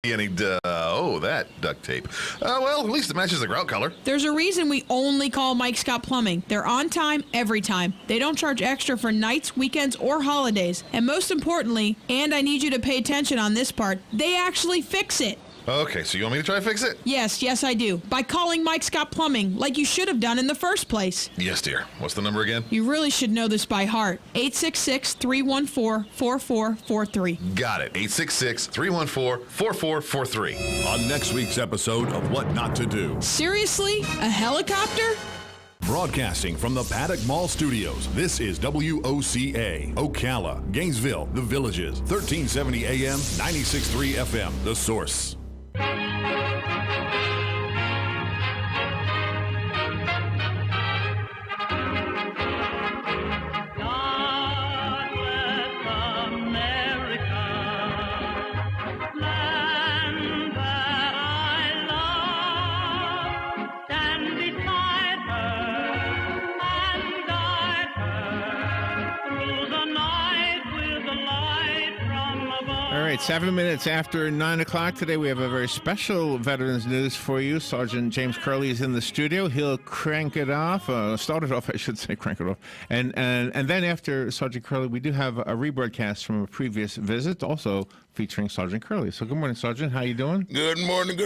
any that duct tape. Well, at least it matches the grout color. There's a reason we only call Mike Scott Plumbing. They're on time every time. They don't charge extra for nights, weekends, or holidays. And most importantly, and I need you to pay attention on this part, they actually fix it. Okay, so you want me to try to fix it? Yes, I do. By calling Mike Scott Plumbing, like you should have done in the first place. Yes, dear. What's the number again? You really should know this by heart. 866-314-4443. Got it. 866-314-4443. On next week's episode of What Not to Do. Seriously? A helicopter? Broadcasting from the Paddock Mall Studios, this is WOCA, Ocala, Gainesville, The Villages, 1370 AM, 96.3 FM, The Source. All right, 7 minutes after 9 o'clock today, we have a very special Veterans News for you. Sergeant James Curley is in the studio. He'll crank it off, start it off, I should say, crank it off. And then after Sergeant Curley, we do have a rebroadcast from a previous visit, also featuring Sergeant Curley. So good morning, Sergeant. How you doing? Good morning,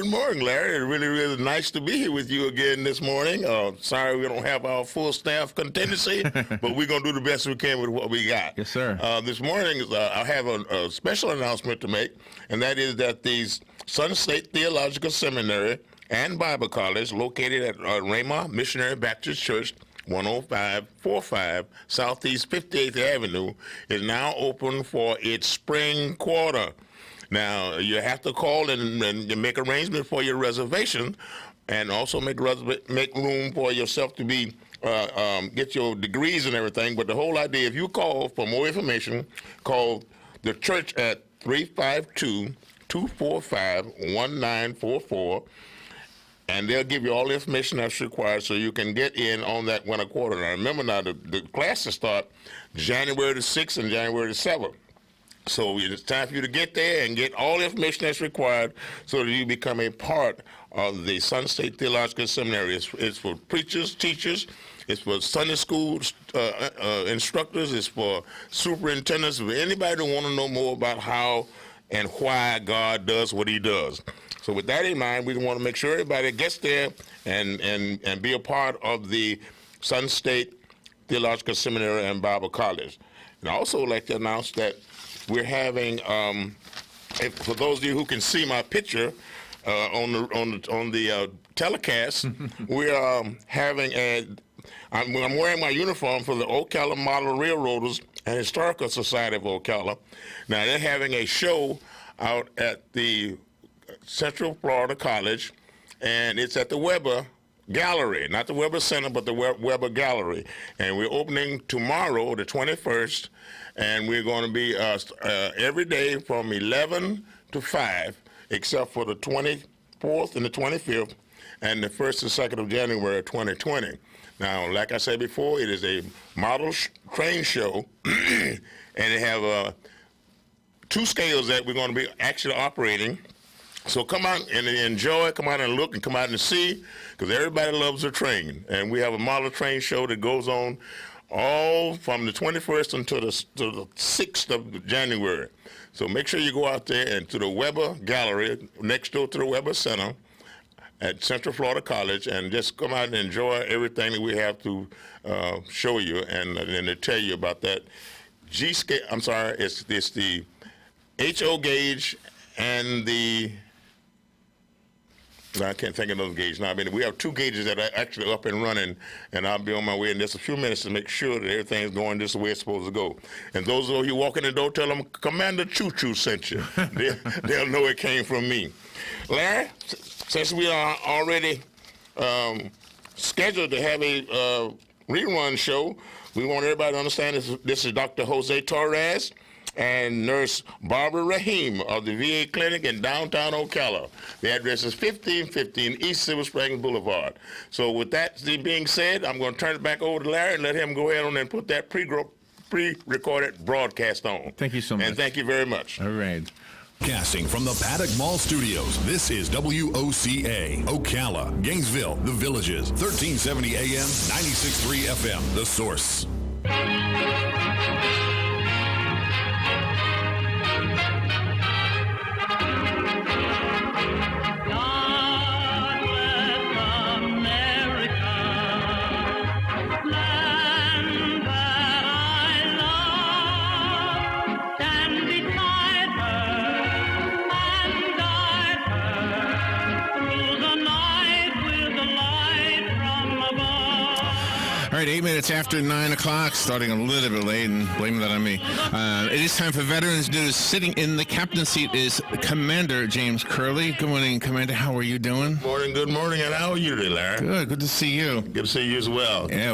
Larry. It's really, really nice to be here with you again this morning. Sorry we don't have our full staff contingency, but we're going to do the best we can with what we got. Yes, sir. This morning, I have a special announcement to make, and that is that the Sun State Theological Seminary and Bible College, located at Rhema Missionary Baptist Church, 10545 Southeast 58th Avenue, is now open for its spring quarter. Now, you have to call and make arrangements for your reservation, and also make room for yourself to be get your degrees and everything. But the whole idea, if you call for more information, call the church at 352-245-1944. And they'll give you all the information that's required so you can get in on that winter quarter. Now, remember now, the classes start January the 6th and January the 7th. So it's time for you to get there and get all the information that's required so that you become a part of the Sun State Theological Seminary. It's for preachers, teachers, it's for Sunday school instructors, it's for superintendents, for anybody who want to know more about how and why God does what he does. So with that in mind, we want to make sure everybody gets there and be a part of the Sun State Theological Seminary and Bible College. And I also like to announce that we're having, for those of you who can see my picture on the telecast, we're having I'm wearing my uniform for the Ocala Model Railroaders and Historical Society of Ocala. Now they're having a show out at the Central Florida College, and it's at the Weber Gallery, not the Weber Center, but the Weber Gallery. And we're opening tomorrow, the 21st, and we're going to be every day from 11 to 5, except for the 24th and the 25th, and the 1st and 2nd of January 2020. Now, like I said before, it is a model train show, and they have 2 scales that we're going to be actually operating. So come out and enjoy, come out and look, and come out and see, because everybody loves a train. And we have a model train show that goes on all from the 21st until the 6th of January. So make sure you go out there and to the Weber Gallery, next door to the Weber Center at Central Florida College, and just come out and enjoy everything that we have to show you and to tell you about that. It's the HO gauge and the... I can't think of those gauges now. I mean, we have 2 gauges that are actually up and running, and I'll be on my way in just a few minutes to make sure that everything's going just the way it's supposed to go. And those of you walk in the door, tell them Commander Choo Choo sent you. They'll know it came from me. Larry, since we are already scheduled to have a rerun show, we want everybody to understand this is Dr. Jose Torres and Nurse Barbara Rahim of the VA Clinic in downtown Ocala. The address is 1515 East Silver Springs Boulevard. So with that being said, I'm going to turn it back over to Larry and let him go ahead on and put that pre-recorded broadcast on. Thank you so much. And thank you very much. All right. Casting from the Paddock Mall Studios, this is WOCA, Ocala, Gainesville, The Villages, 1370 AM, 96.3 FM, The Source. All right, 8 minutes after 9 o'clock, starting a little bit late, and blame that on me. It is time for Veterans News. Sitting in the captain's seat is Commander James Curley. Good morning, Commander. How are you doing? Good morning, and how are you today, Larry? Good to see you. Good to see you as well. Yeah,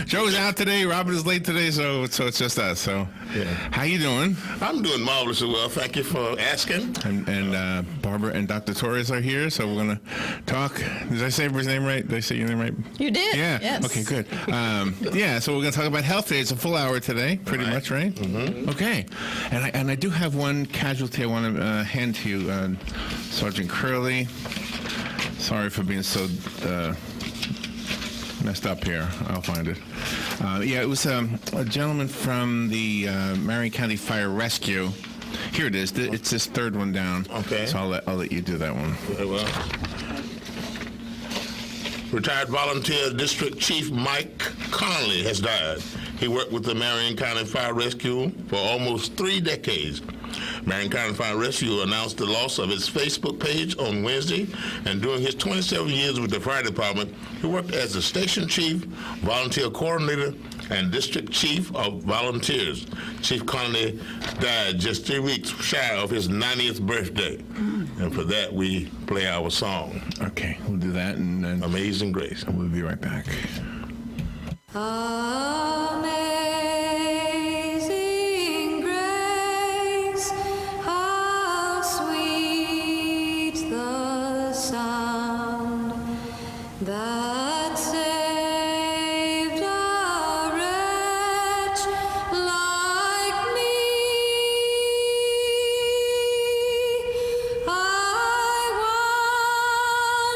Joe's out today. Robert is late today, so it's just us. So, yeah. How you doing? I'm doing marvelously well. Thank you for asking. And Barbara and Dr. Torres are here, so we're going to talk. Did I say his name right? Did I say your name right? You did. Yeah. Yes. Okay, good. So we're going to talk about health day. It's a full hour today, pretty much, right? Mm-hmm. Okay. And I do have one casualty I want to hand to you, Sergeant Curley. Sorry for being so messed up here. I'll find it. It was a gentleman from the Marion County Fire Rescue. Here it is. It's this third one down. Okay. So I'll let you do that one. Very well. Retired volunteer District Chief Mike Curley has died. He worked with the Marion County Fire Rescue for almost 3 decades. Marion County Fire Rescue announced the loss of its Facebook page on Wednesday, and during his 27 years with the fire department, he worked as the station chief, volunteer coordinator, and district chief of volunteers. Chief Curley died just 3 weeks shy of his 90th birthday. And for that, we play our song. Okay, we'll do that, and then Amazing Grace. we'll be right back. Amazing grace, how sweet the sound that saved a wretch like me. I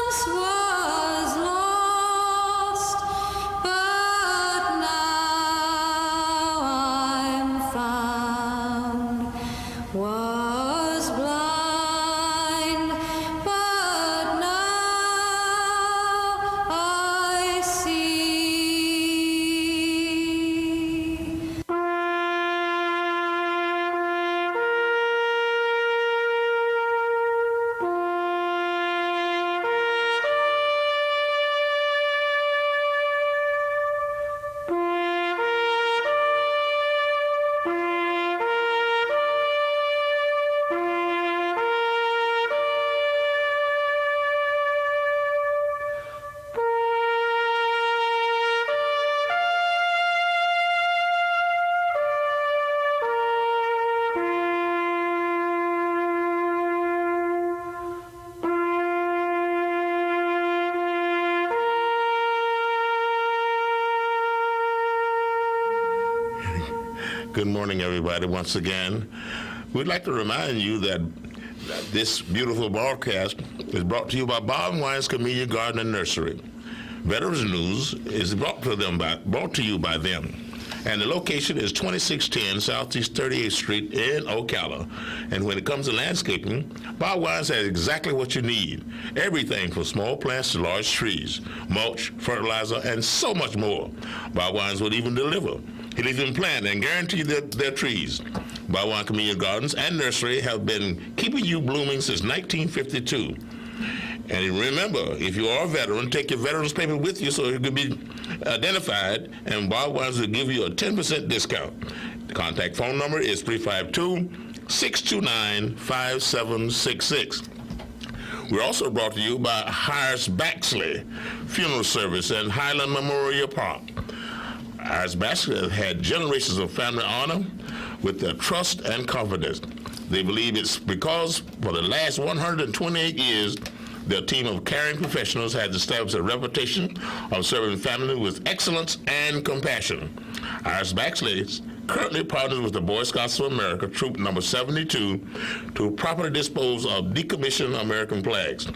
once was lost, but now I'm found. Was blind, but now I see. Good morning, everybody, once again. We'd like to remind you that this beautiful broadcast is brought to you by Bob Wine's Community Garden and Nursery. Veterans News is brought to you by them. And the location is 2610 Southeast 38th Street in Ocala. And when it comes to landscaping, Bob Wines has exactly what you need. Everything from small plants to large trees, mulch, fertilizer, and so much more. Bob Wines will even deliver. He'll even plant and guarantee their trees. Bob Wine Community Gardens and Nursery have been keeping you blooming since 1952. And remember, if you are a veteran, take your veteran's paper with you so it can be identified, and Bob Wines will give you a 10% discount. The contact phone number is 352-629-5766. We're also brought to you by Hires Baxley Funeral Service in Highland Memorial Park. Hires Baxley had generations of family honor with their trust and confidence. They believe it's because for the last 128 years, their team of caring professionals has established a reputation of serving families with excellence and compassion. Hires Baxley Currently partners with the Boy Scouts of America, Troop Number 72, to properly dispose of decommissioned American flags.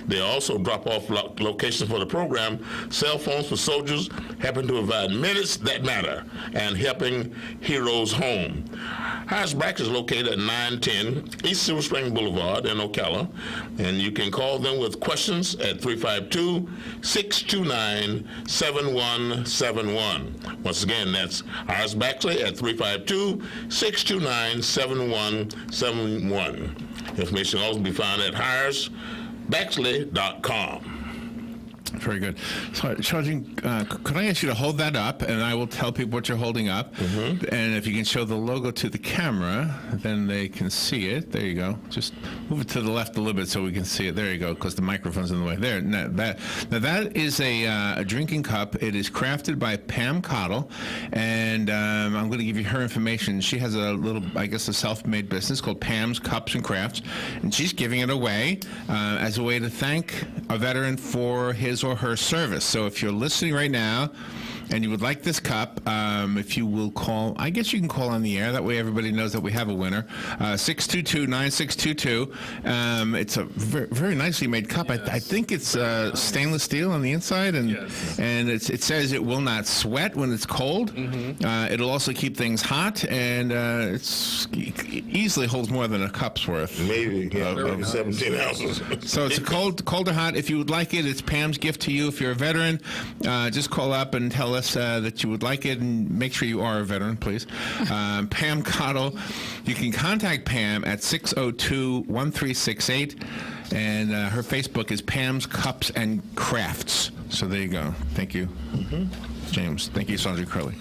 They also drop off locations for the program, cell phones for soldiers, helping to provide minutes that matter, and helping heroes home. Hires Back is located at 910 East Silver Spring Boulevard in Ocala, and you can call them with questions at 352-629-7171. Once again, that's Hires Baxley at 352-629-7171. Information will also be found at hiresbaxley.com. Very good. So, Sergeant, could I ask you to hold that up, and I will tell people what you're holding up. And if you can show the logo to the camera, then they can see it. There you go. Just move it to the left a little bit so we can see it. There you go, because the microphone's in the way. There. Now that is a drinking cup. It is crafted by Pam Cottle, and I'm going to give you her information. She has a little, I guess, a self-made business called Pam's Cups and Crafts, and she's giving it away as a way to thank a veteran for his or her service. So if you're listening right now and you would like this cup, if you will call, I guess you can call on the air. That way everybody knows that we have a winner. 622-9622. It's a very nicely made cup. Yes. I think it's stainless steel on the inside, and it says it will not sweat when it's cold. It'll also keep things hot, and it easily holds more than a cup's worth. Maybe, 17 ounces. So it's cold or hot. If you would like it, it's Pam's gift to you. If you're a veteran, just call up and tell us that you would like it, and make sure you are a veteran, please. Pam Cottle. You can contact Pam at 602-1368, and her Facebook is Pam's Cups and Crafts. So there you go. Thank you, James. Thank you, Sergeant Curley.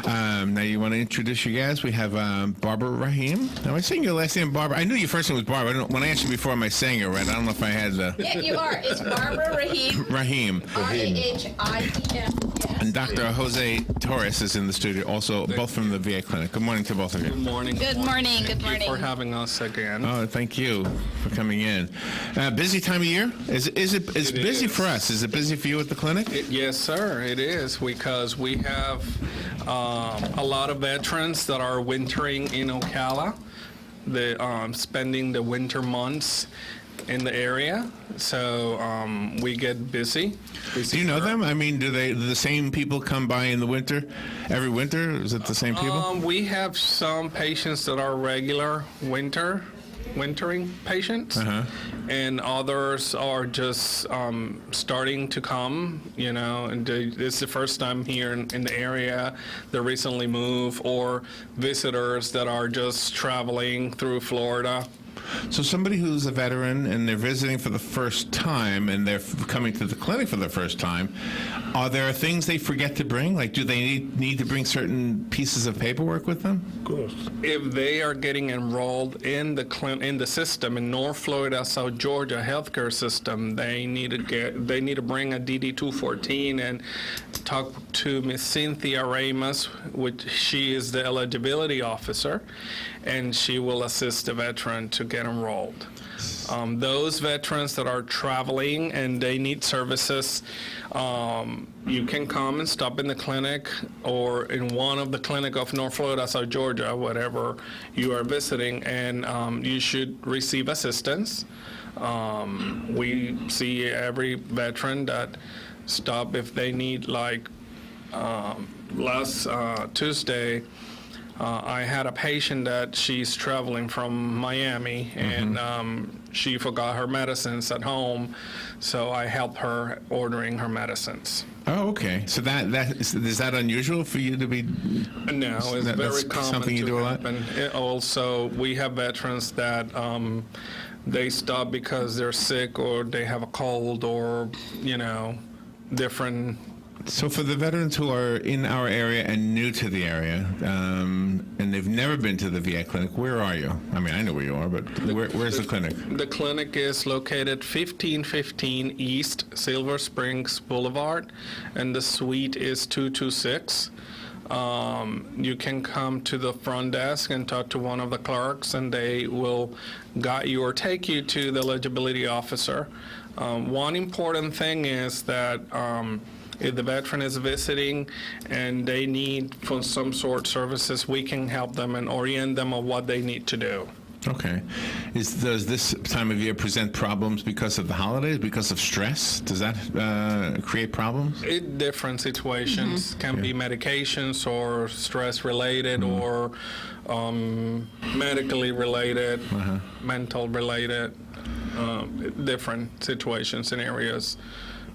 Now you want to introduce you guys? We have Barbara Rahim. Am I saying your last name, Barbara? I knew your first name was Barbara. When I asked you before, am I saying it right? I don't know if I had the... Yeah, you are. It's Barbara Rahim. Rahim. R-A-H-I-E-M. Yes. And Dr. Jose Torres is in the studio, also both from the VA clinic. Good morning to both of you. Good morning. Good morning. Good Thank you morning. for having us again. Oh, thank you for coming in. Busy time of year? It's busy for us. Is it busy for you at the clinic? Yes, sir, it is, because we have a lot of veterans that are wintering in Ocala, spending the winter months in the area, so we get busy. Do you know them? I mean, do the same people come by in the winter, every winter? Is it the same people? We have some patients that are regular wintering patients, and others are just starting to come, and it's the first time here in the area. They recently moved, or visitors that are just traveling through Florida. So somebody who's a veteran and they're visiting for the first time and they're coming to the clinic for the first time, are there things they forget to bring? Like, do they need to bring certain pieces of paperwork with them? Of course. If they are getting enrolled in the system in North Florida, South Georgia healthcare system, they need to bring a DD-214 and talk to Miss Cynthia Ramos, which she is the eligibility officer, and she will assist the veteran to get enrolled. Those veterans that are traveling and they need services, you can come and stop in the clinic or in one of the clinic of North Florida, South Georgia, whatever you are visiting, and you should receive assistance. We see every veteran that stop if they need, like last Tuesday, I had a patient that she's traveling from Miami, and she forgot her medicines at home, so I helped her ordering her medicines. Oh, okay. So is that unusual for you to be? No, it's very common something you to do a happen. Also, we have veterans that they stop because they're sick or they have a cold or different. So for the veterans who are in our area and new to the area, and they've never been to the VA clinic, where are you? I mean, I know where you are, but where's the clinic? The clinic is located 1515 East Silver Springs Boulevard, and the suite is 226. You can come to the front desk and talk to one of the clerks, and they will guide you or take you to the eligibility officer. One important thing is that if the veteran is visiting and they need for some sort of services, we can help them and orient them on what they need to do. Okay. Does this time of year present problems because of the holidays, because of stress? Does that create problems? In different situations, can be medications or stress related or medically related, mental related, different situations and areas.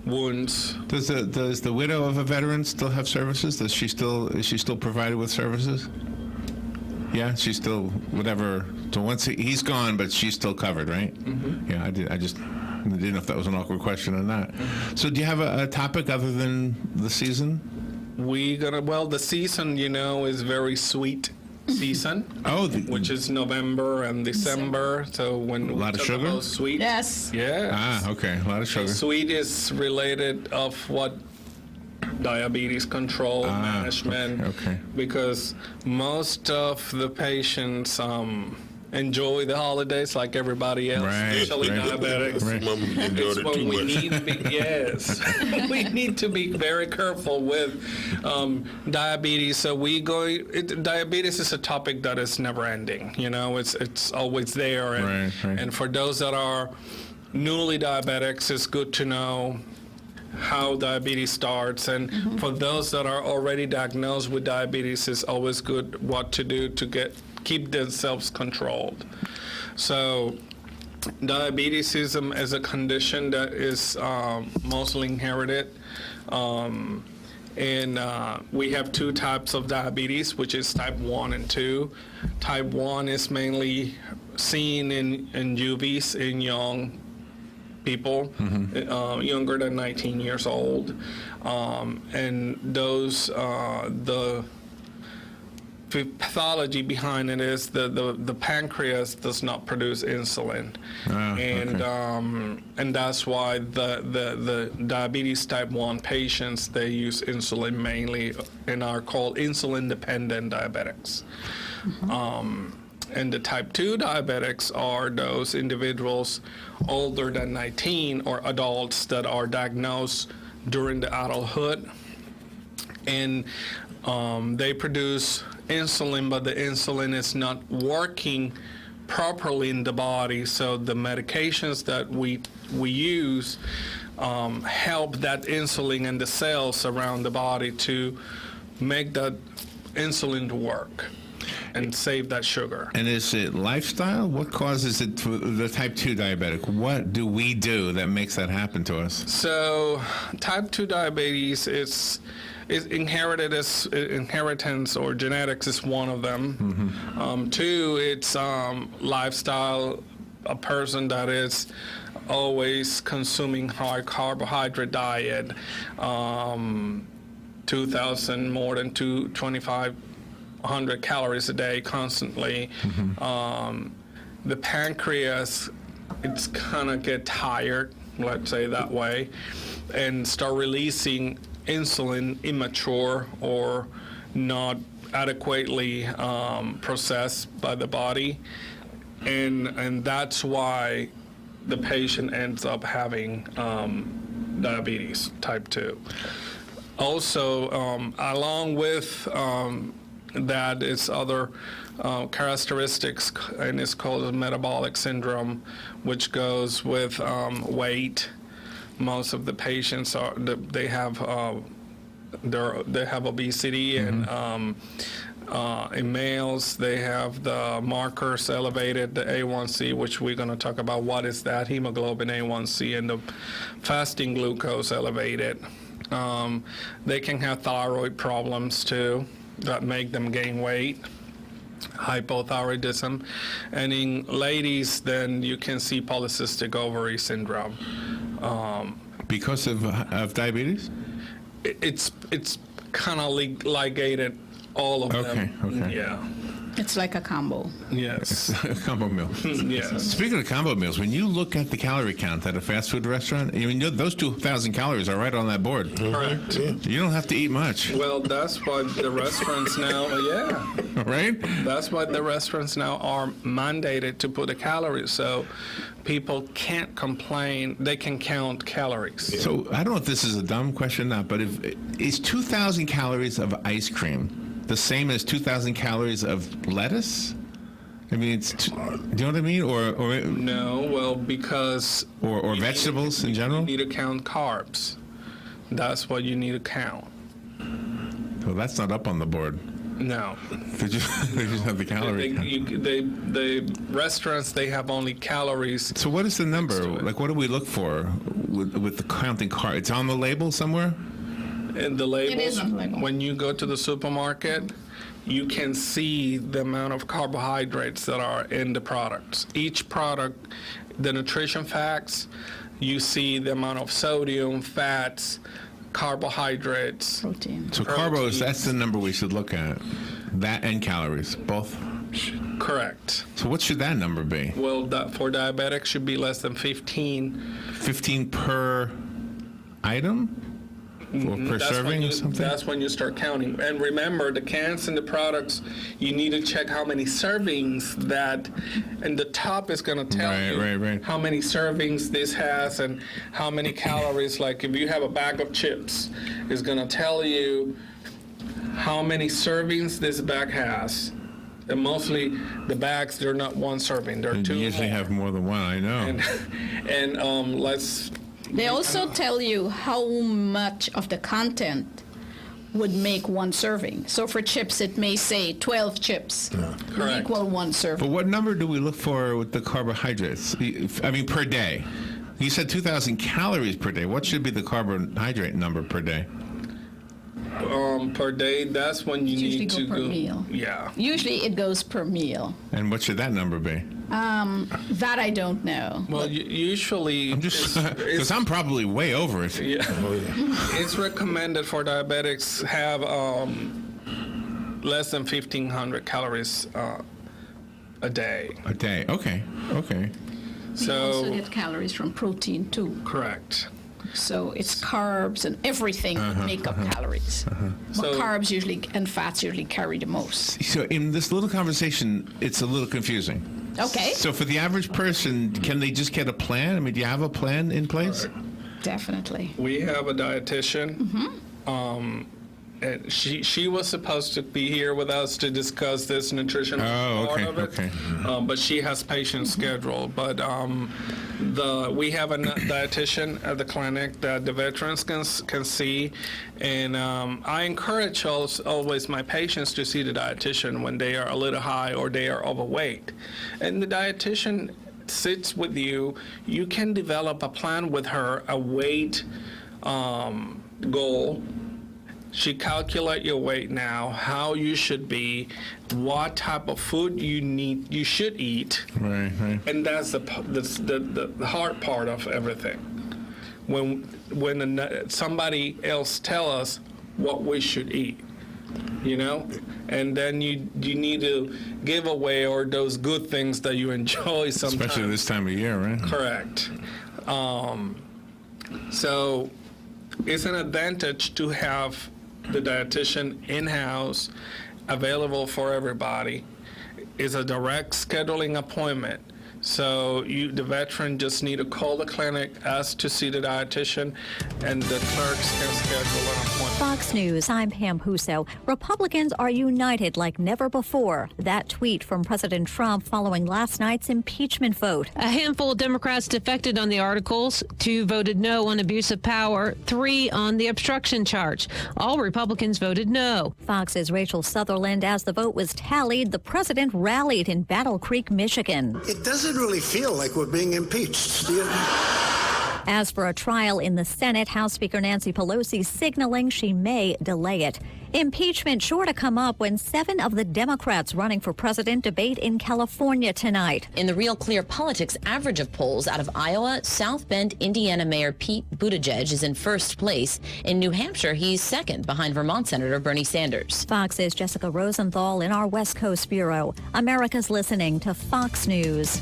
Wounds. Does the widow of a veteran still have services? Is she still provided with services? Yeah, she's still whatever. So once he's gone, but she's still covered, right? Mm-hmm. Yeah, I just didn't know if that was an awkward question or not. Mm-hmm. So do you have a topic other than the season? The season, is very sweet season. Oh, which is November and December. So when a lot of sugar. Sweet. Yes. Yeah. Ah, okay, a lot of sugar. Sweet is related of what diabetes control management. Okay. Because most of the patients enjoy the holidays like everybody else, especially diabetics. Some of them enjoy it too much. We need to be very careful with diabetes. So diabetes is a topic that is never ending. It's always there. And for those that are newly diabetics, it's good to know how diabetes starts, and for those that are already diagnosed with diabetes, it's always good what to do to keep themselves controlled. So diabetes is a condition that is mostly inherited, and we have two types of diabetes, which is type 1 and 2. Type 1 is mainly seen in UVs in young people, younger than 19 years old, and those the pathology behind it is the pancreas does not produce insulin, and that's why the diabetes type 1 patients, they use insulin mainly and are called insulin dependent diabetics. And the type 2 diabetics are those individuals older than 19 or adults that are diagnosed during the adulthood. And they produce insulin, but the insulin is not working properly in the body. So the medications that we use help that insulin and the cells around the body to make that insulin to work and save that sugar. And is it lifestyle? What causes it for the type 2 diabetic? What do we do that makes that happen to us? So type 2 diabetes is inherited as inheritance or genetics is one of them. Two, it's lifestyle, a person that is always consuming high carbohydrate diet, 2,000 more than 2,500 calories a day constantly. The pancreas, it's kind of get tired, let's say that way, and start releasing insulin immature or not adequately processed by the body, and that's why the patient ends up having diabetes type 2. Also, along with that is other characteristics, and it's called a metabolic syndrome, which goes with weight. Most of the patients they have obesity, and in males they have the markers elevated, the A1C, which we're going to talk about. What is that? Hemoglobin A1C and the fasting glucose elevated. They can have thyroid problems too that make them gain weight, hypothyroidism, and in ladies then you can see polycystic ovary syndrome. Because of diabetes? It's kind of ligated, all of them. Okay. Yeah. It's like a combo. Yes. Combo meal. Yes. Speaking of combo meals, when you look at the calorie count at a fast food restaurant, I mean, those 2,000 calories are right on that board. Correct. You don't have to eat much, Well, that's why the restaurants now, right? that's why the restaurants now are mandated to put the calories, so people can't complain. They can count calories. So I don't know if this is a dumb question or not, but is 2,000 calories of ice cream the same as 2,000 calories of lettuce? I mean, do you know what I mean? No, well, because Or vegetables in general? you need to count carbs. That's what you need to count. Well, that's not up on the board. No. They just have the calorie count. The restaurants, they have only calories. So what is the number? to it. Like, what do we look for with the counting carbs? It's on the label somewhere? In the labels, is on the label. when you go to the supermarket, you can see the amount of carbohydrates that are in the products. Each product, the nutrition facts, you see the amount of sodium, fats, carbohydrates. Protein. So carbos, that's the number we should look at. That and calories, both. Correct. So what should that number be? Well, for diabetics, should be less than 15. 15 per item? Or per serving or something? That's when you start counting. And remember, the cans and the products, you need to check how many servings that, and the top is going to tell you Right. how many servings this has and how many calories. Like if you have a bag of chips, it's going to tell you how many servings this bag has. And mostly the bags, they're not one serving, they're You two. usually have more than one, I know. And let's. They also tell you how much of the content would make one serving. So for chips, it may say 12 chips Correct. equal one serving. But what number do we look for with the carbohydrates? I mean, per day. You said 2,000 calories per day. What should be the carbohydrate number per day? Per day, that's when you Usually need go to per meal. Yeah. Usually it goes per meal. And what should that number be? That I don't know. Well, usually I'm just, because I'm probably way over it. yeah. It's recommended for diabetics have less than 1,500 calories a day. A day. Okay. You also So get calories from protein too. correct. So it's carbs and everything that make up calories. But So- carbs usually and fats usually carry the most. So in this little conversation, it's a little confusing. Okay, So for the average person, can they just get a plan? I mean, do you have a plan in place? definitely. We have a dietitian. And she was supposed to be here with us to discuss this nutrition Oh, part okay, of it. okay. But she has patient schedule. But we have a dietitian at the clinic that the veterans can see, and I encourage always my patients to see the dietitian when they are a little high or they are overweight, and the dietitian sits with you. You can develop a plan with her, a weight goal. She calculate your weight now, how you should be, what type of food you should eat, Right. and that's the hard part of everything. When somebody else tell us what we should eat, and then you need to give away or those good things that you enjoy sometimes. Especially this time of year, right? Correct. So it's an advantage to have the dietitian in-house, available for everybody. It's a direct scheduling appointment. So the veteran just need to call the clinic, ask to see the dietitian, and the clerks can schedule an appointment. Fox News, I'm Pam Huso. Republicans are united like never before. That tweet from President Trump following last night's impeachment vote. A handful of Democrats defected on the articles. 2 voted no on abuse of power, 3 on the obstruction charge. All Republicans voted no. Fox's Rachel Sutherland, as the vote was tallied, the president rallied in Battle Creek, Michigan. It doesn't really feel like we're being impeached. As for a trial in the Senate, House Speaker Nancy Pelosi signaling she may delay it. Impeachment sure to come up when 7 of the Democrats running for president debate in California tonight. In the Real Clear Politics average of polls out of Iowa, South Bend, Indiana Mayor Pete Buttigieg is in first place. In New Hampshire, he's second behind Vermont Senator Bernie Sanders. Fox's Jessica Rosenthal in our West Coast Bureau. America's listening to Fox News.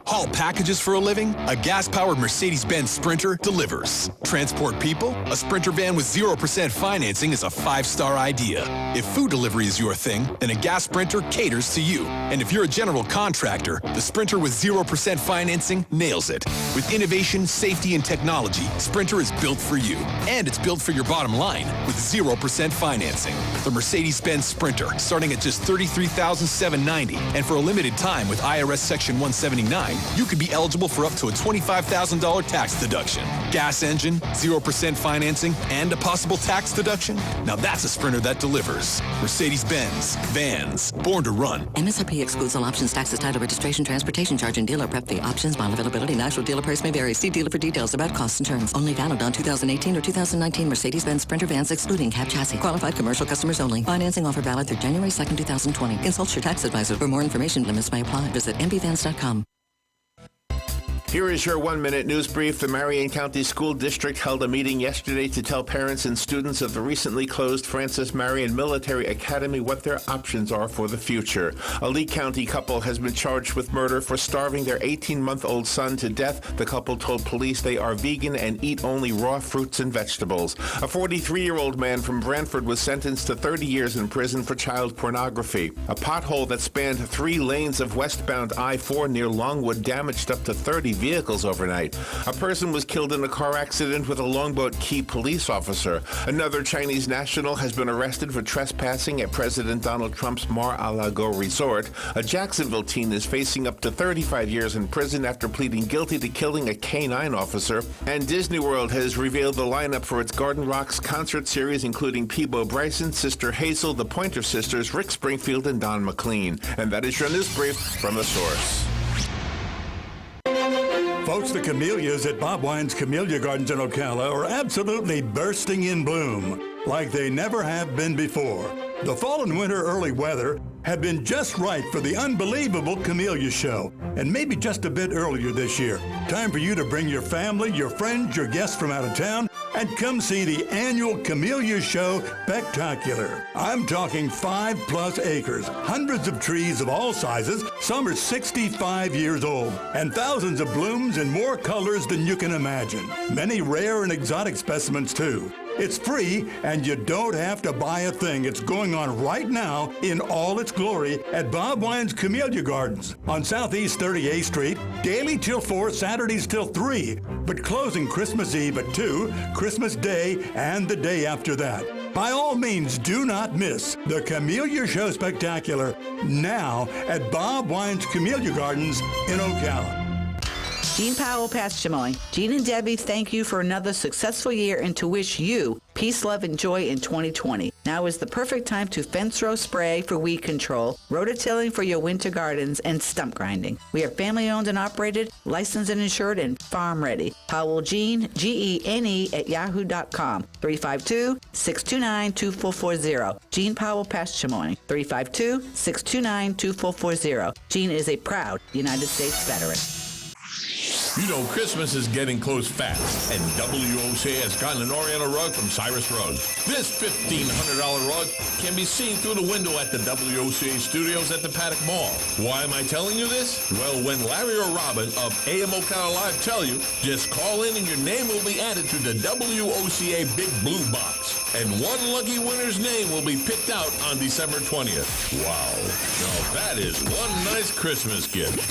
Haul packages for a living? A gas-powered Mercedes-Benz Sprinter delivers. Transport people? A Sprinter van with 0% financing is a 5-star idea. If food delivery is your thing, then a gas Sprinter caters to you. And if you're a general contractor, the Sprinter with 0% financing nails it. With innovation, safety, and technology, Sprinter is built for you. And it's built for your bottom line with 0% financing. The Mercedes-Benz Sprinter, starting at just $33,790. And for a limited time with IRS Section 179, you could be eligible for up to a $25,000 tax deduction. Gas engine, 0% financing, and a possible tax deduction? Now that's a Sprinter that delivers. Mercedes-Benz. Vans. Born to run. MSRP excludes all options, taxes, title, registration, transportation charge, and dealer prep fee. Options, bond availability, and actual dealer price may vary. See dealer for details about costs and terms. Only valid on 2018 or 2019 Mercedes-Benz Sprinter vans excluding cab chassis. Qualified commercial customers only. Financing offer valid through January 2nd, 2020. Consult your tax advisor. For more information, limits may apply. Visit mbvans.com. Here is your 1-minute news brief. The Marion County School District held a meeting yesterday to tell parents and students of the recently closed Francis Marion Military Academy what their options are for the future. A Lee County couple has been charged with murder for starving their 18-month-old son to death. The couple told police they are vegan and eat only raw fruits and vegetables. A 43-year-old man from Brantford was sentenced to 30 years in prison for child pornography. A pothole that spanned 3 lanes of westbound I-4 near Longwood damaged up to 30 vehicles overnight. A person was killed in a car accident with a Longboat Key police officer. Another Chinese national has been arrested for trespassing at President Donald Trump's Mar-a-Lago resort. A Jacksonville teen is facing up to 35 years in prison after pleading guilty to killing a K-9 officer. And Disney World has revealed the lineup for its Garden Rocks concert series, including Peebo Bryson, Sister Hazel, the Pointer Sisters, Rick Springfield, and Don McLean. And that is your news brief from The Source. Folks, the camellias at Bob Wine's Camellia Gardens in Ocala are absolutely bursting in bloom like they never have been before. The fall and winter early weather have been just right for the unbelievable Camellia Show, and maybe just a bit earlier this year. Time for you to bring your family, your friends, your guests from out of town, and come see the annual Camellia Show Spectacular. I'm talking 5+ acres, hundreds of trees of all sizes, some are 65 years old, and thousands of blooms in more colors than you can imagine. Many rare and exotic specimens too. It's free, and you don't have to buy a thing. It's going on right now in all its glory at Bob Wine's Camellia Gardens on Southeast 38th Street, daily till 4, Saturdays till 3, but closing Christmas Eve at 2, Christmas Day, and the day after that. By all means, do not miss the Camellia Show Spectacular now at Bob Wine's Camellia Gardens in Ocala. Jean Powell, Pasture Mowing. Jean and Debbie thank you for another successful year and to wish you peace, love, and joy in 2020. Now is the perfect time to fence row spray for weed control, rototilling for your winter gardens, and stump grinding. We are family owned and operated, licensed and insured, and farm ready. Powell Jean, Gene at yahoo.com. 352-629-2440. Jean Powell, Pasture Mowing. 352-629-2440. Jean is a proud United States veteran. You know Christmas is getting close fast, and WOCA has gotten an Oriental rug from Cyrus Rugs. This $1,500 rug can be seen through the window at the WOCA studios at the Paddock Mall. Why am I telling you this? Well, when Larry or Robin of AM Ocala Live tell you, just call in and your name will be added to the WOCA Big Blue Box. And one lucky winner's name will be picked out on December 20th. Wow. Now that is one nice Christmas gift.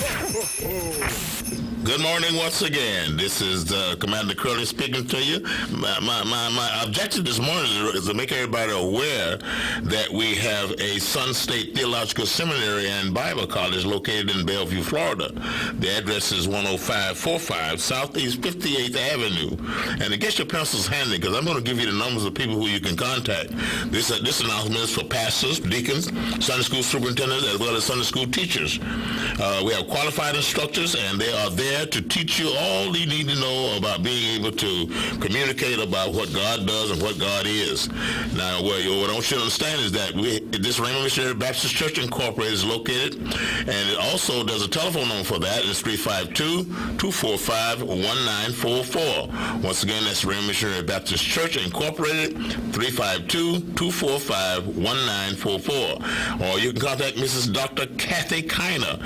Good morning once again. This is Commander Curley speaking to you. My objective this morning is to make everybody aware that we have a Sun State Theological Seminary and Bible College located in Bellevue, Florida. The address is 10545 Southeast 58th Avenue. And to get your pencils handy, because I'm going to give you the numbers of people who you can contact. This announcement is for pastors, deacons, Sunday school superintendents, as well as Sunday school teachers. We have qualified instructors, and they are there to teach you all you need to know about being able to communicate about what God does and what God is. Now, what I want you to understand is that this Raymond Missionary Baptist Church Incorporated is located, and it also does a telephone number for that. It's 352-245-1944. Once again, that's Raymond Missionary Baptist Church Incorporated, 352-245-1944. Or you can contact Mrs. Dr. Kathy Kiner.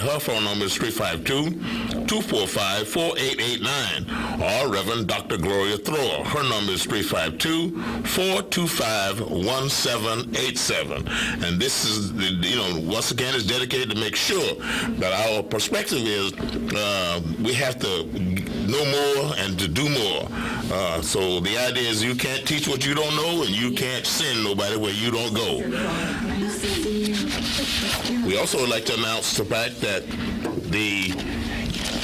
Her phone number is 352-245-4889, or Reverend Dr. Gloria Thrower. Her number is 352-425-1787. And this is, once again, is dedicated to make sure that our perspective is we have to know more and to do more. So the idea is you can't teach what you don't know, and you can't send nobody where you don't go. We also would like to announce the fact that the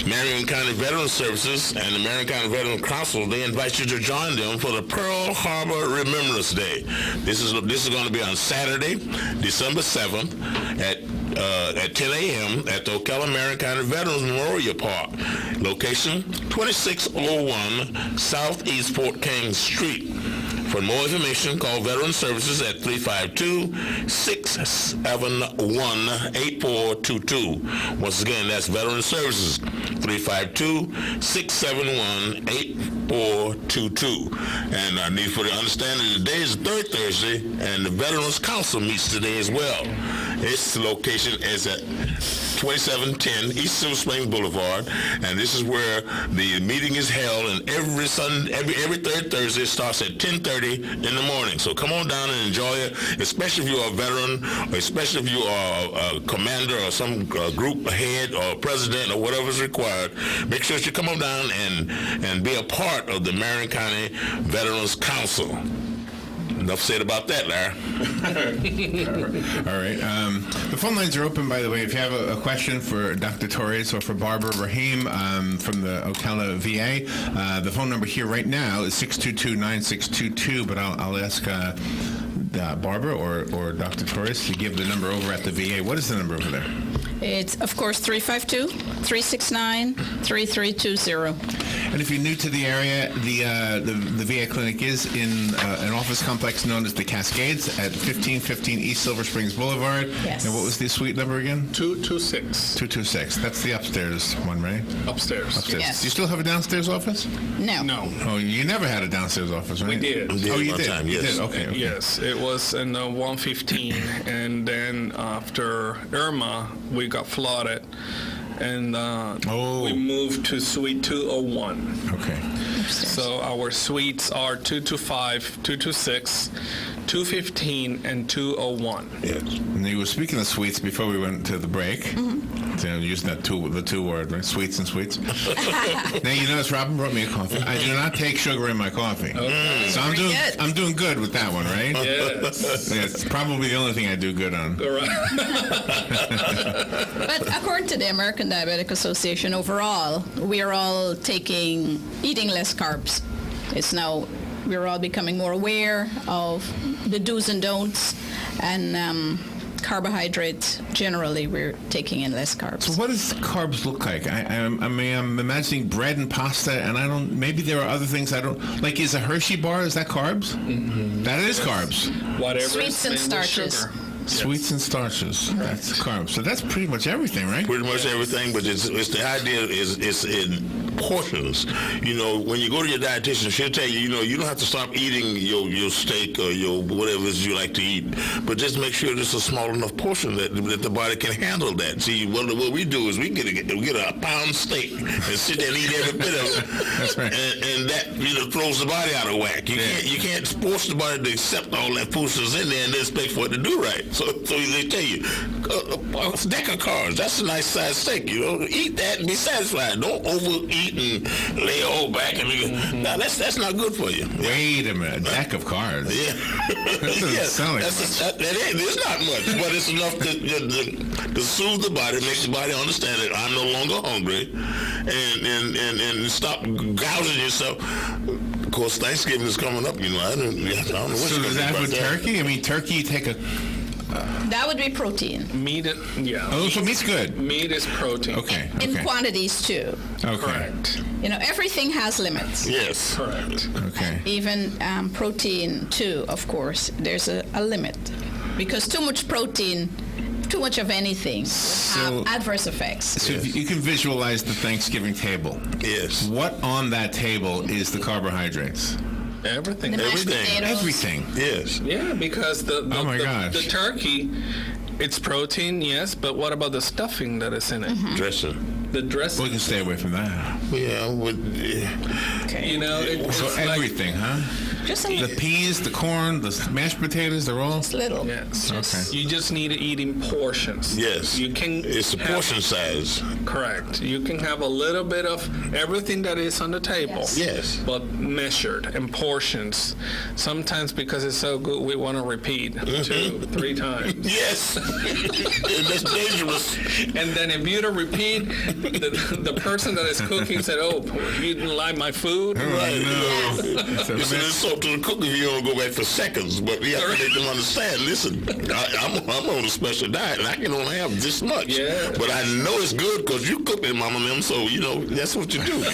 Marion County Veterans Services and the Marion County Veterans Council, they invite you to join them for the Pearl Harbor Remembrance Day. This is going to be on Saturday, December 7th at 10 a.m. at the Ocala Marion County Veterans Memorial Park. Location, 2601 Southeast Fort King Street. For more information, call Veteran Services at 352-671-8422. Once again, that's Veteran Services, 352-671-8422. And I need for you to understand that today is the third Thursday, and the Veterans Council meets today as well. Its location is at 2710 East Silver Springs Boulevard, and this is where the meeting is held. And every third Thursday, it starts at 10:30 in the morning. So come on down and enjoy it, especially if you are a veteran, or especially if you are a commander or some group head or president or whatever is required. Make sure that you come on down and be a part of the Marion County Veterans Council. Enough said about that, Larry. All right. The phone lines are open, by the way. If you have a question for Dr. Torres or for Barbara Rahim from the Ocala VA, the phone number here right now is 622-9622, but I'll ask Barbara or Dr. Torres to give the number over at the VA. What is the number over there? It's, of course, 352-369-3320. And if you're new to the area, the VA clinic is in an office complex known as the Cascades at 1515 East Silver Springs Boulevard. Yes. And what was the suite number again? 226. 226. That's the upstairs one, right? Upstairs. Yes. Do you still have a downstairs office? No. Oh, you never had a downstairs office, right? We did. Oh, you did? Time, You yes. did? Okay. Yes, it was in 115, and then after Irma, we got flooded, and we moved to Suite 201. Okay. So our suites are 225, 226, 215, and 201. Yes. And you were speaking of sweets before we went to the break. Mm-hmm. So using the two word, right? Sweets and sweets. Now you notice Robin brought me a coffee. I do not take sugar in my coffee. Okay. So I'm doing good with that one, right? Yes. Yeah, it's probably the only thing I do good on. All right. But according to the American Diabetic Association, overall, we are all eating less carbs. We're all becoming more aware of the do's and don'ts, and carbohydrates, generally, we're taking in less carbs. So what does carbs look like? I'm imagining bread and pasta, and maybe there are other things I don't, like is a Hershey bar, is that carbs? Mm-hmm. That is carbs. Whatever. Sweets and starches. Sweets and starches. Right. That's carbs. So that's pretty much everything, right? Pretty much everything, but it's the idea is it's in portions. You know, when you go to your dietitian, she'll tell you, you know, you don't have to stop eating your steak or your whatever it is you like to eat, but just make sure it's a small enough portion that the body can handle that. See, what we do is we get a pound steak and sit there and eat every bit of it. That's right. And that, you know, throws the body out of whack. You can't force the body to accept all that food that's in there and then expect for it to do right. So they tell you, a deck of cards, that's a nice size steak, you know. Eat that and be satisfied. Don't overeat and lay all back. No, that's not good for you. Wait a minute, a deck of cards. Yeah. That doesn't sound like it's not much, but it's enough to soothe the body, make the body understand that I'm no longer hungry, and stop gouging yourself. Of course, Thanksgiving is coming up, you know. I don't know what so is that with turkey? I mean, turkey, you take a... That would be protein. Meat, yeah. Oh, so meat's good. Meat is protein. Okay. In quantities, too. Okay. Correct. You know, everything has limits. Yes. Correct. Okay. Even protein, too, of course. There's a limit. Because too much protein, too much of anything would have adverse effects. So if you can visualize the Thanksgiving table. Yes. What on that table is the carbohydrates? Everything. Everything. Yes. Yeah, because the turkey, it's protein, yes, but what about the stuffing that is in it? Mm-hmm. Dressing. The dressing. We can stay away from that. Yeah. You know, so everything, huh? Just the peas, the corn, the mashed potatoes, they're all little. Yes. Okay. You just need to eat in portions. Yes. You can. It's a portion size. Correct. You can have a little bit of everything that is on the table. Yes. But measured in portions. Sometimes because it's so good, we want to repeat 2-3 times. Yes. That's dangerous. And then if you don't repeat, the person that is cooking said, "Oh, you didn't like my food." Right. No. It's an insult to the cook if you don't go back for seconds. But we have to make them understand. Listen, I'm on a special diet, and I can only have this much. Yeah. But I know it's good because you cooked it, Mama Mim. So you know that's what you do.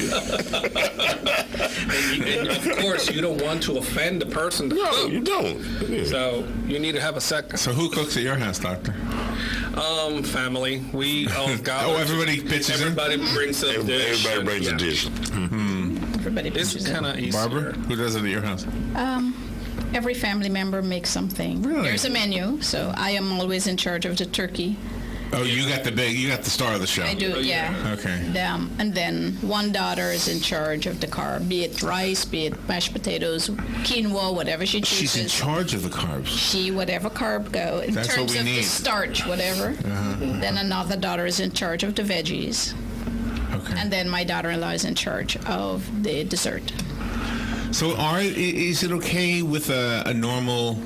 and of course, you don't want to offend the person. No, you don't. Yeah. So you need to have a second. So who cooks at your house, Doctor? Family. We all got. Everybody pitches in? Everybody brings a dish. Everybody brings a dish. Everybody It's kind of easier. Barbara, who does it at your house? Every family member makes something. Really? There's a menu, so I am always in charge of the turkey. Oh, you got the star of the show. I do, yeah. Okay. And then one daughter is in charge of the carb, be it rice, be it mashed potatoes, quinoa, whatever she chooses. She's in charge of the carbs. Whatever carb go. In That's terms what we of need. the starch, whatever. Then another daughter is in charge of the veggies. Okay. And then my daughter-in-law is in charge of the dessert. So is it okay with a normal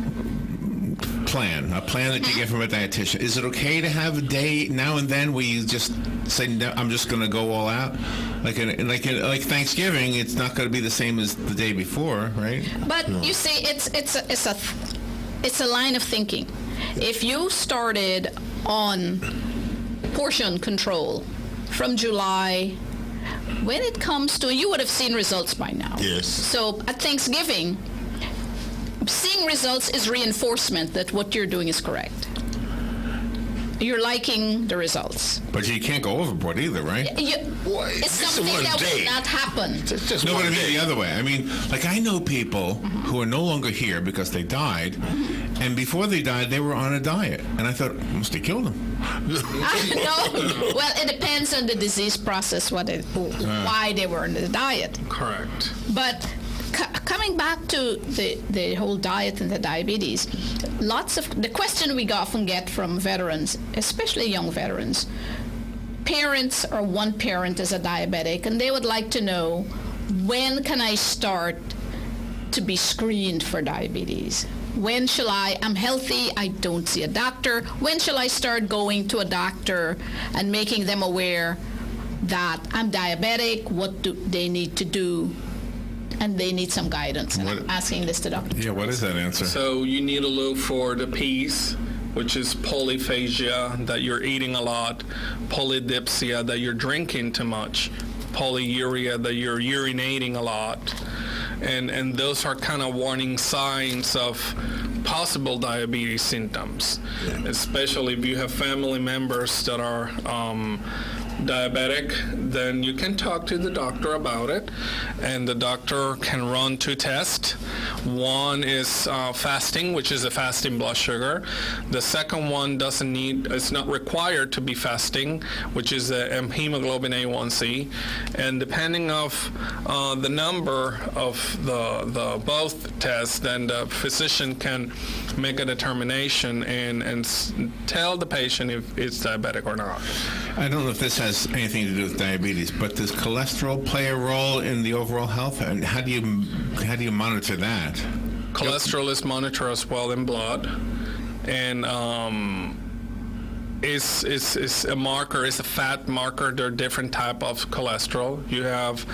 plan, that you get from a dietitian? Is it okay to have a day now and then where you just say, no, I'm just going to go all out? Like Thanksgiving, it's not going to be the same as the day before, right? But you see, it's a line of thinking. If you started on portion control from July, when it comes to, you would have seen results by now. Yes. So at Thanksgiving, seeing results is reinforcement that what you're doing is correct. You're liking the results. But you can't go overboard either, right? It's something that will not happen. No, but I mean the other way. I mean, like I know people who are no longer here because they died, and before they died, they were on a diet, and I thought, must have killed them. No. Well, it depends on the disease process, why they were on the diet. Correct. But coming back to the whole diet and the diabetes, the question we often get from veterans, especially young veterans, parents or one parent is a diabetic, and they would like to know, when can I start to be screened for diabetes? When shall I'm healthy, I don't see a doctor. When shall I start going to a doctor and making them aware that I'm diabetic, what do they need to do? And they need some guidance. And I'm asking this to Dr. Yeah, what is that answer? So you need to look for the P's, which is polyphagia, that you're eating a lot, polydipsia, that you're drinking too much, polyuria, that you're urinating a lot. And those are kind of warning signs of possible diabetes symptoms, especially if you have family members that are diabetic, then you can talk to the doctor about it, and the doctor can run 2 tests. One is fasting, which is a fasting blood sugar. The second one it's not required to be fasting, which is a hemoglobin A1C. And depending of the number of the both tests, then the physician can make a determination and tell the patient if it's diabetic or not. I don't know if this has anything to do with diabetes, but does cholesterol play a role in the overall health? And how do you monitor that? Cholesterol is monitored as well in blood, and is a marker, is a fat marker. There are different type of cholesterol. You have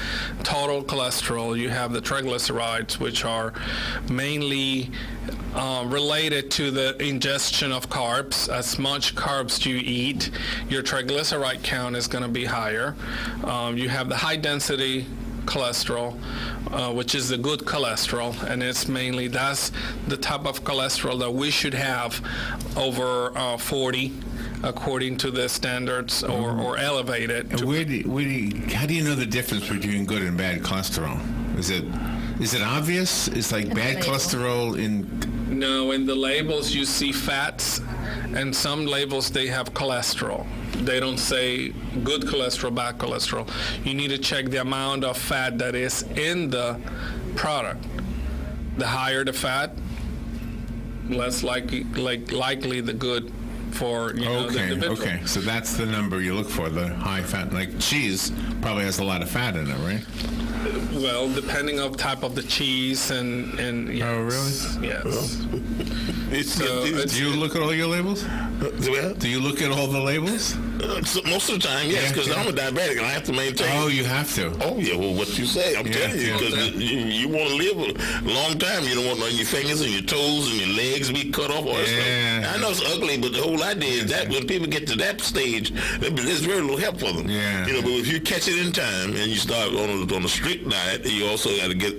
total cholesterol, you have the triglycerides, which are mainly related to the ingestion of carbs. As much carbs you eat, your triglyceride count is going to be higher. You have the high density cholesterol, which is the good cholesterol, and that's the type of cholesterol that we should have over 40 according to the standards, or elevated. And how do you know the difference between good and bad cholesterol? Is it obvious? Is like bad cholesterol in... No, in the labels you see fats, and some labels they have cholesterol. They don't say good cholesterol, bad cholesterol. You need to check the amount of fat that is in the product. The higher the fat, less likely the good for the individual. Okay, so that's the number you look for, the high fat. Like cheese probably has a lot of fat in it, right? Well, depending on type of the cheese and yes. Oh, really? Yes. Do you look at all your labels? Do you look at all the labels? Most of the time, yes, because I'm a diabetic and I have to maintain. Oh, you have to. Oh, yeah. Well, what you say, I'm telling you, because you want to live a long time. You don't want your fingers and your toes and your legs be cut off. I know it's ugly, but the whole idea is that when people get to that stage, there's very little help for them. Yeah. But if you catch it in time and you start on a strict diet, you also got to get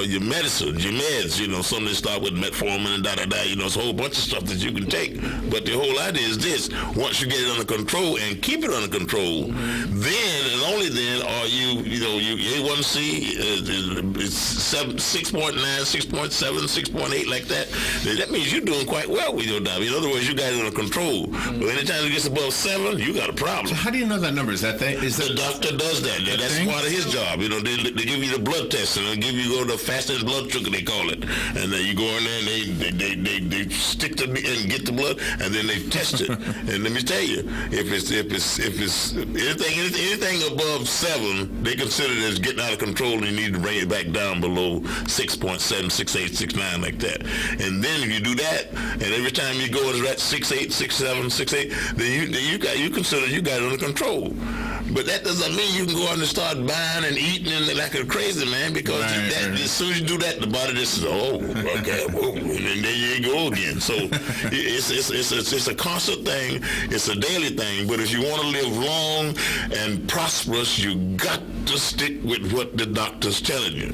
your medicine, your meds. Some that start with metformin and da-da-da. It's a whole bunch of stuff that you can take. But the whole idea is this: once you get it under control and keep it under control, then and only then are your A1C is 6.9, 6.7, 6.8 like that. That means you're doing quite well with your diabetes. In other words, you got it under control. But anytime it gets above 7, you got a problem. So how do you know that number? Is that the doctor does that? That's part of his job. They give you the blood test and they go to fasting blood sugar, they call it, and then you go in there and they stick and get the blood, and then they test it. And let me tell you, if it's anything above 7, they consider it as getting out of control, and you need to bring it back down below 6.7, 6.8, 6.9 like that. And then if you do that, and every time you go into that 6.8, 6.7, 6.8, then you consider you got it under control. But that doesn't mean you can go out and start buying and eating like a crazy man, because as soon as you do that, the body just says, "Oh, okay," and then you go again. So it's a constant thing. It's a daily thing. But if you want to live long and prosperous, you got to stick with what the doctor's telling you.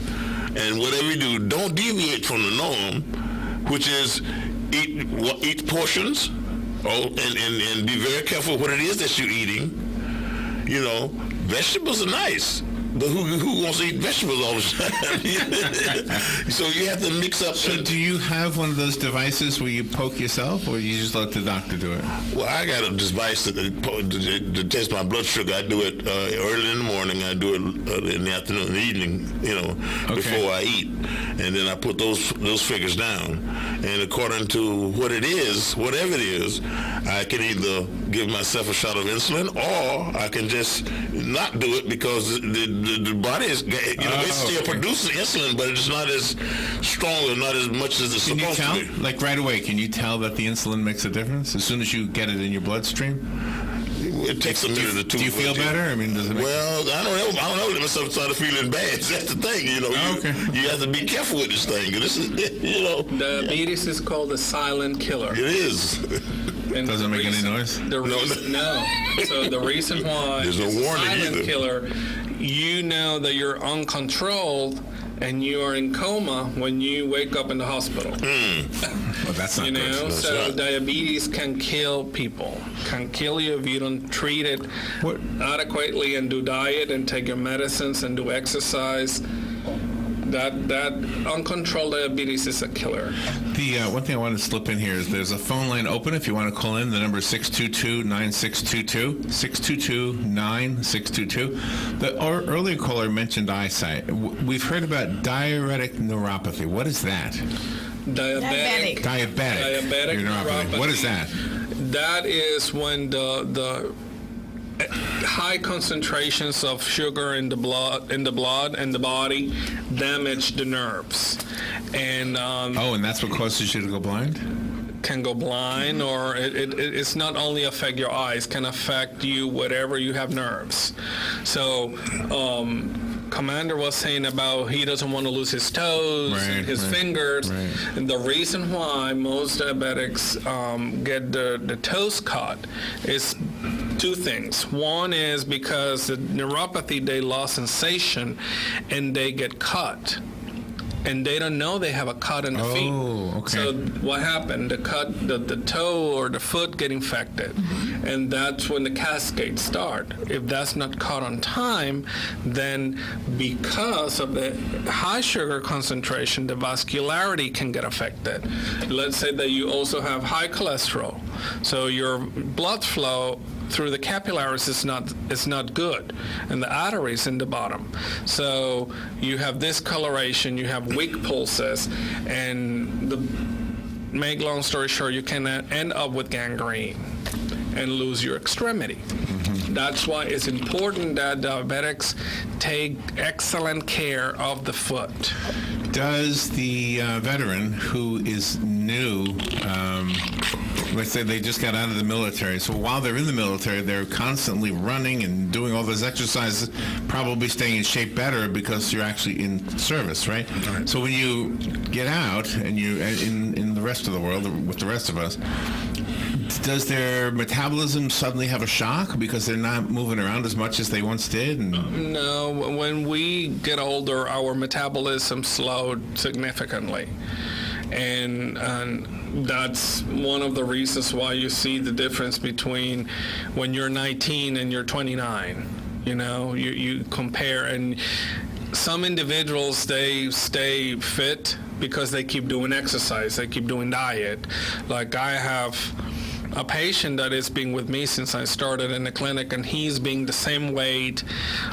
And whatever you do, don't deviate from the norm, which is eat portions. And be very careful what it is that you're eating. Vegetables are nice, but who wants to eat vegetables all the time? So you have to mix up. So do you have one of those devices where you poke yourself, or you just let the doctor do it? Well, I got a device to test my blood sugar. I do it early in the morning. I do it in the afternoon, in the evening, before I eat. And then I put those figures down. And according to what it is, whatever it is, I can either give myself a shot of insulin, or I can just not do it, because the body is, it still produces insulin, but it's not as strong or not as much as it's supposed to be. Like right away, can you tell that the insulin makes a difference as soon as you get it in your bloodstream? It takes a minute or two. Do you feel better? I mean, does it make I don't know. Let myself start feeling bad. That's the thing, You have to be careful with this thing. This is, Diabetes is called a silent killer. It is. And doesn't make any noise? No. So the reason why there's no warning silent either. Killer, that you're uncontrolled, and you are in coma when you wake up in the hospital. Well, that's not good. So diabetes can kill people, can kill you if you don't treat it adequately and do diet and take your medicines and do exercise. That uncontrolled diabetes is a killer. The one thing I want to slip in here is there's a phone line open if you want to call in. The number is 622-9622, 622-9622. The earlier caller mentioned eyesight. We've heard about diuretic neuropathy. What is that? Diabetic neuropathy. What is that? That is when the high concentrations of sugar in the blood and the body damage the nerves, and and that's what causes you to go blind. Can go blind, or it's not only affect your eyes, can affect you whatever you have nerves. So Commander was saying about he doesn't want to lose his toes and his fingers. And the reason why most diabetics get the toes cut is two things. One is because the neuropathy, they lost sensation and they get cut. And they don't know they have a cut in the feet. Okay. So what happened? The toe or the foot get infected, and that's when the cascades start. If that's not caught on time, then because of the high sugar concentration, the vascularity can get affected. Let's say that you also have high cholesterol, so your blood flow through the capillaries is not good, and the arteries in the bottom. So you have discoloration, you have weak pulses, and make long story short, you can end up with gangrene and lose your extremity. That's why it's important that diabetics take excellent care of the foot. Does the veteran who is new, let's say they just got out of the military, so while they're in the military, they're constantly running and doing all those exercises, probably staying in shape better because you're actually in service, right? So when you get out and you're in the rest of the world, with the rest of us, does their metabolism suddenly have a shock because they're not moving around as much as they once did? No, when we get older, our metabolism slowed significantly. And that's one of the reasons why you see the difference between when you're 19 and you're 29. You compare, and some individuals, they stay fit because they keep doing exercise, they keep doing diet. Like I have a patient that has been with me since I started in the clinic, and he's being the same weight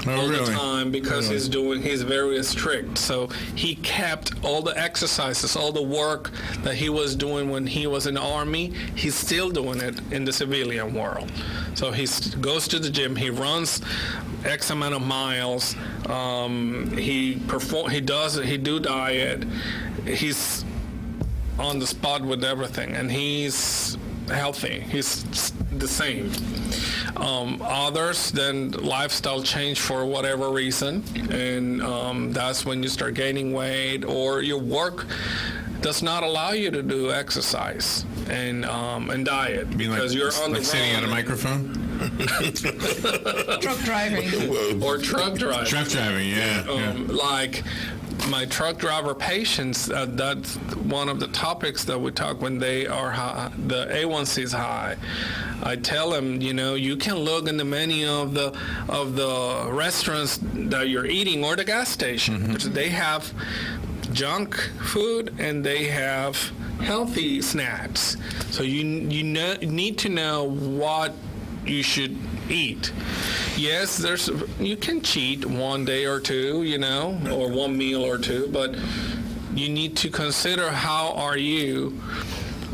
all the time because he's very strict. So he kept all the exercises, all the work that he was doing when he was in the Army, he's still doing it in the civilian world. So he goes to the gym, he runs X amount of miles, he do diet, he's on the spot with everything, and he's healthy. He's the same. Others, then lifestyle change for whatever reason, and that's when you start gaining weight, or your work does not allow you to do exercise and diet because you're on the road. Sitting at a microphone? Truck driving. Or truck driving. Truck driving, yeah. Like my truck driver patients, that's one of the topics that we talk when they are high, the A1C is high. I tell them, you can look in the menu of the restaurants that you're eating or the gas station. They have junk food and they have healthy snacks. So you need to know what you should eat. Yes, you can cheat one day or two, or one meal or two, but you need to consider how are you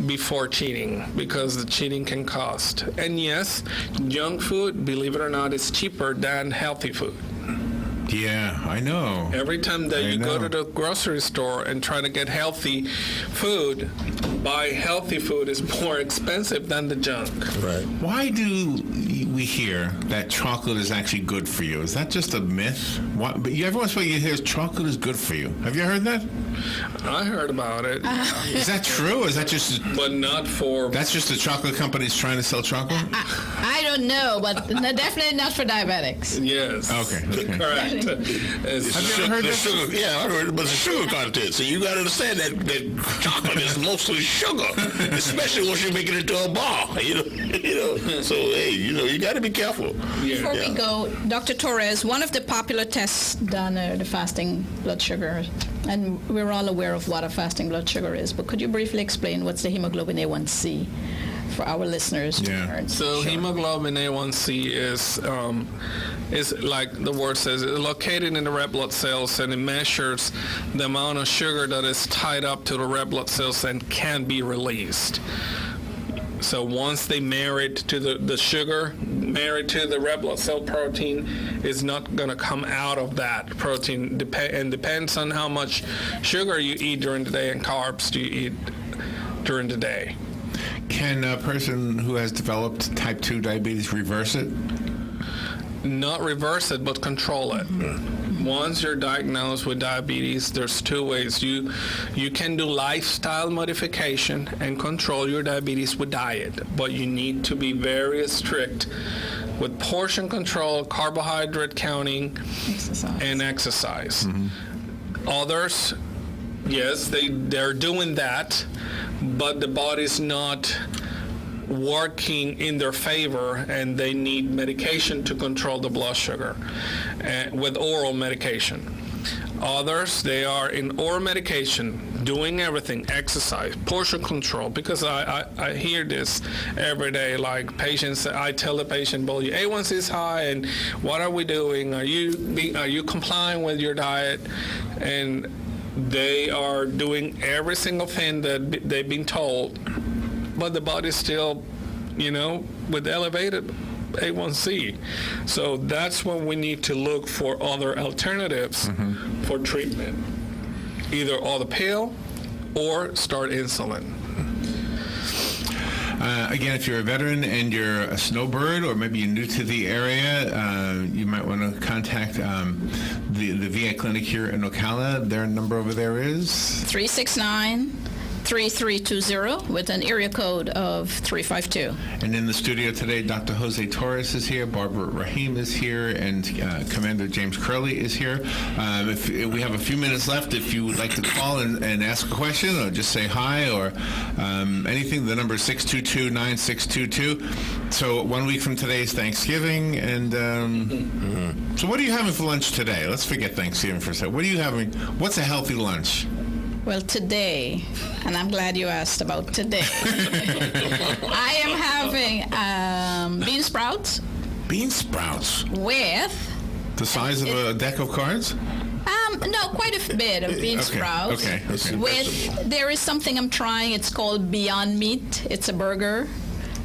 before cheating, because the cheating can cost. And yes, junk food, believe it or not, is cheaper than healthy food. Yeah, I know. Every time that you go to the grocery store and try to get healthy food, buy healthy food is more expensive than the junk. Right. Why do we hear that chocolate is actually good for you? Is that just a myth? But every once in a while you hear chocolate is good for you. Have you heard that? I heard about it. Is that true? Or is that just... But not for... That's just the chocolate companies trying to sell chocolate? I don't don't know, but definitely not for diabetics. Yes. Okay. Correct. Have you ever heard the this? sugar, yeah, I heard it, but the sugar content. So you got to understand that chocolate is mostly sugar, especially once you make it into a bar. You know. So hey, you got to be careful. Before we go, Dr. Torres, one of the popular tests done are the fasting blood sugar, and we're all aware of what a fasting blood sugar is. But could you briefly explain what's the hemoglobin A1C for our listeners? Yeah. So hemoglobin A1C is like the word says, it's located in the red blood cells, and it measures the amount of sugar that is tied up to the red blood cells and can be released. So once they marry it to the sugar, married to the red blood cell protein, is not going to come out of that protein, and depends on how much sugar you eat during the day and carbs you eat during the day. Can a person who has developed type 2 diabetes reverse it? Not reverse it, but control it. Once you're diagnosed with diabetes, there's two ways. You can do lifestyle modification and control your diabetes with diet, but you need to be very strict with portion control, carbohydrate counting, and exercise. Others, yes, they're doing that, but the body's not working in their favor, and they need medication to control the blood sugar with oral medication. Others, they are in oral medication, doing everything, exercise, portion control, because I hear this every day, like patients, I tell the patient, well, your A1C is high, and what are we doing? Are you complying with your diet? And they are doing every single thing that they've been told, but the body's still, with elevated A1C. So that's when we need to look for other alternatives for treatment. Either all the pill or start insulin. Again, if you're a veteran and you're a snowbird, or maybe you're new to the area, you might want to contact the VA clinic here in Ocala. Their number over there is 369-3320 with an area code of 352. And in the studio today, Dr. Jose Torres is here, Barbara Rahim is here, and Commander James Curley is here. If we have a few minutes left, if you would like to call and ask a question or just say hi or anything, the number is 622-9622. So 1 week from today is Thanksgiving, and so what are you having for lunch today? Let's forget Thanksgiving for a second. What are you having? What's a healthy lunch? Well, today, and I'm glad you asked about today, I am having bean sprouts. Bean sprouts? With? The size of a deck of cards? No, quite a bit of bean sprouts. Okay. There is something I'm trying. It's called Beyond Meat. It's a burger.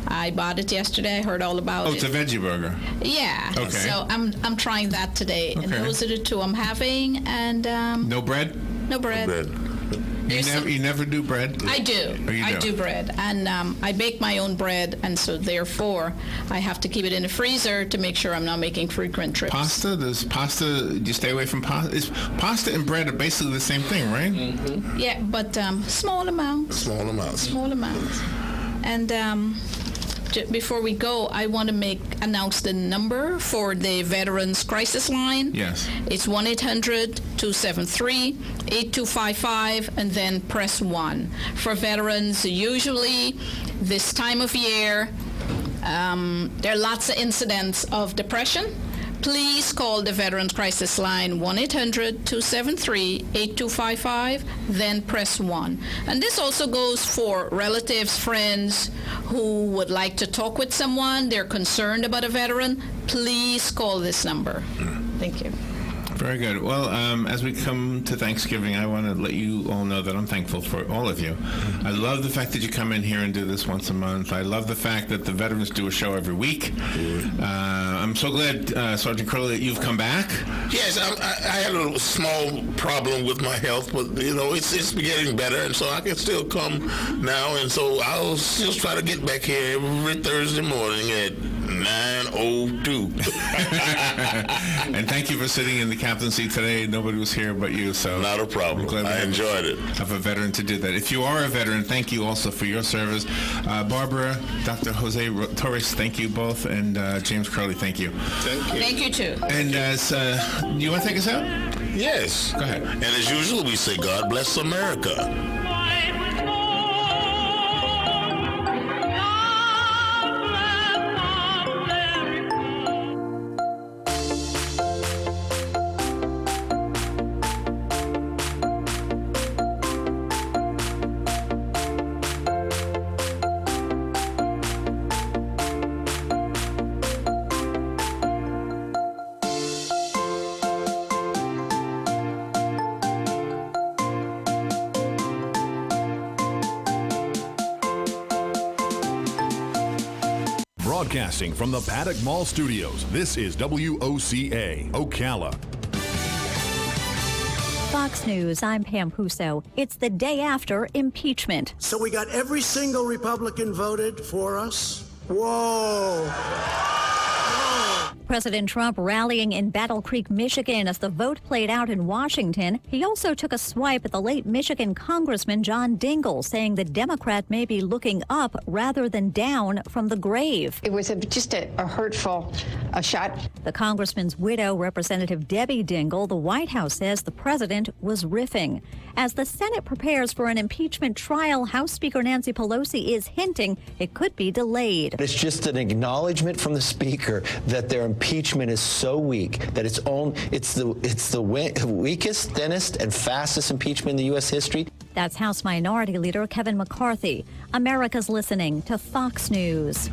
I bought it yesterday. I heard all about it. Oh, it's a veggie burger. Yeah. Okay. So I'm trying that today. And those are the two I'm having. And no bread? No bread. You never do bread? I do. Oh, you I do bread. And I bake my own bread, and so therefore I have to keep it in the freezer to make sure I'm not making frequent trips. Pasta? Do you stay away from pasta? Pasta and bread are basically the same thing, right? Yeah, but small amounts. And before we go, I want to announce the number for the Veterans Crisis Line. Yes. It's 1-800-273-8255, and then press 1. For veterans, usually this time of year, there are lots of incidents of depression. Please call the Veterans Crisis Line 1-800-273-8255, then press 1. And this also goes for relatives, friends who would like to talk with someone, they're concerned about a veteran. Please call this number. Thank you. Very good. Well, as we come to Thanksgiving, I want to let you all know that I'm thankful for all of you. I love the fact that you come in here and do this once a month. I love the fact that the veterans do a show every week. I'm so glad, Sergeant Curley, that you've come back. Yes, I had a small problem with my health, but it's getting better, and so I can still come now. And so I'll still try to get back here every Thursday morning at 902. And thank you for sitting in the captain's seat today. Nobody was here but you, so not a problem. I enjoyed it. Have a veteran to do that. If you are a veteran, thank you also for your service. Barbara, Dr. Jose Torres, thank you both, and James Curley, thank you. Thank you. Thank you too. And you want to take us out? Yes. Go ahead. And as usual, we say, God bless America. Broadcasting from the Paddock Mall Studios, this is WOCA, Ocala. Fox News, I'm Pam Puso. It's the day after impeachment. So we got every single Republican voted for us? Whoa. President Trump rallying in Battle Creek, Michigan as the vote played out in Washington. He also took a swipe at the late Michigan Congressman John Dingell, saying the Democrat may be looking up rather than down from the grave. It was just a hurtful shot. The congressman's widow, Representative Debbie Dingell, the White House says the president was riffing. As the Senate prepares for an impeachment trial, House Speaker Nancy Pelosi is hinting it could be delayed. It's just an acknowledgement from the Speaker that their impeachment is so weak that it's the weakest, thinnest, and fastest impeachment in the U.S. history. That's House Minority Leader Kevin McCarthy. America's listening to Fox News.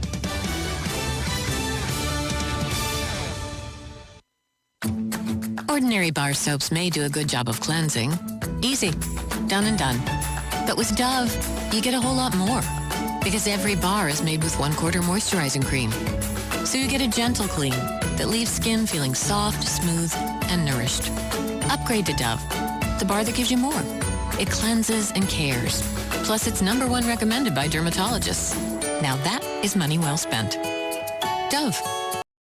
Ordinary bar soaps may do a good job of cleansing. Easy, done and done. But with Dove, you get a whole lot more. Because every bar is made with 1/4 moisturizing cream. So you get a gentle clean that leaves skin feeling soft, smooth, and nourished. Upgrade to Dove, the bar that gives you more. It cleanses and cares. Plus, it's #1 recommended by dermatologists. Now that is money well spent. Dove.